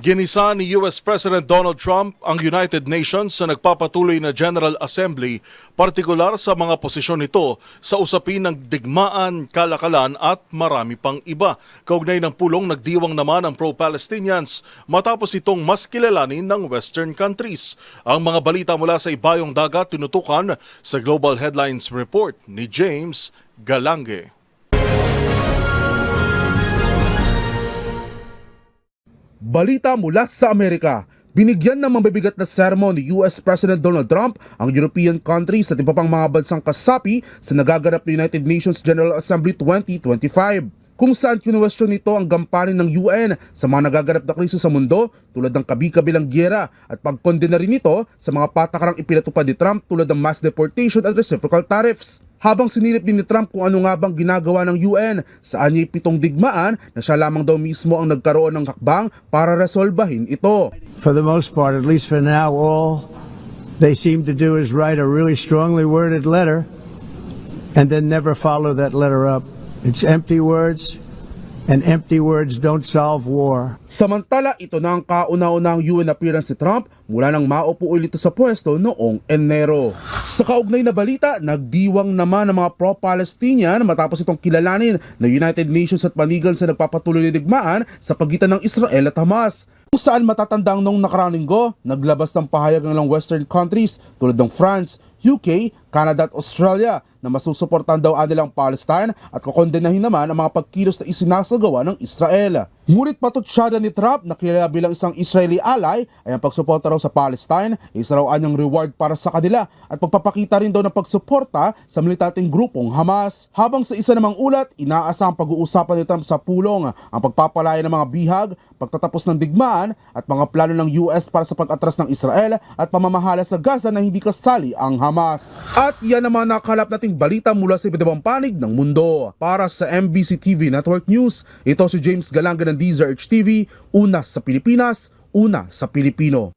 Ginisa ni US President Donald Trump ang United Nations sa nagpapatuloy na General Assembly, partikular sa mga posisyon nito sa usapin ng digmaan, kalakalan at marami pang iba. Kaugnay ng pulong, nagdiwang naman ang pro-Palestinians matapos itong mas kilalanin ng Western countries. Ang mga balita mula sa ibayong dagat tinutukan sa Global Headlines Report ni James Galange. Balita mula sa Amerika. Binigyan ng mabibigat na sermon ni US President Donald Trump ang European countries at iba pang mga bansang kasapi sa nagaganap na United Nations General Assembly 2025. Kung saan kinuwestiyon nito ang gampanin ng UN sa mga nagaganap na krisis sa mundo tulad ng kabi-kabilang giyera at pagkondena rin nito sa mga patakarang ipinatupad ni Trump tulad ng mass deportation at reciprocal tariffs. Habang sinilip din ni Trump kung ano nga bang ginagawa ng UN sa anyay 7 digmaan na siya lamang daw mismo ang nagkaroon ng hakbang para resolbahin ito. For the most part, at least for now, all they seem to do is write a really strongly worded letter and then never follow that letter up. It's empty words, and empty words don't solve war. Samantala, ito na ang kauna-unahang UN appearance ni Trump mula nang maupo ulit sa pwesto noong Enero. Sa kaugnay na balita, nagdiwang naman ang mga pro-Palestinian matapos itong kilalanin ng United Nations at panigan sa nagpapatuloy na digmaan sa pagitan ng Israel at Hamas. Kung saan matatandang nung nakaraang linggo, naglabas ng pahayag ng ilang Western countries tulad ng France, UK, Canada at Australia na masusuportan daw anilang Palestine at kukondenahin naman ang mga pagkilos na isinasagawa ng Israel. Ngunit patutsyada ni Trump na kilala bilang isang Israeli ally ay ang pagsuporta raw sa Palestine ay isa raw anyang reward para sa kanila at pagpapakita rin daw ng pagsuporta sa militanteng grupong Hamas. Habang sa isa namang ulat, inaasahang pag-uusapan ni Trump sa pulong ang pagpapalaya ng mga bihag, pagtatapos ng digmaan at mga plano ng US para sa pag-atras ng Israel at pamamahala sa Gaza na hindi kasali ang Hamas. At yan naman nakalap nating balita mula sa iba't ibang panig ng mundo. Para sa MBC TV Network News, ito si James Galange ng DZRH TV, una sa Pilipinas, una sa Pilipino.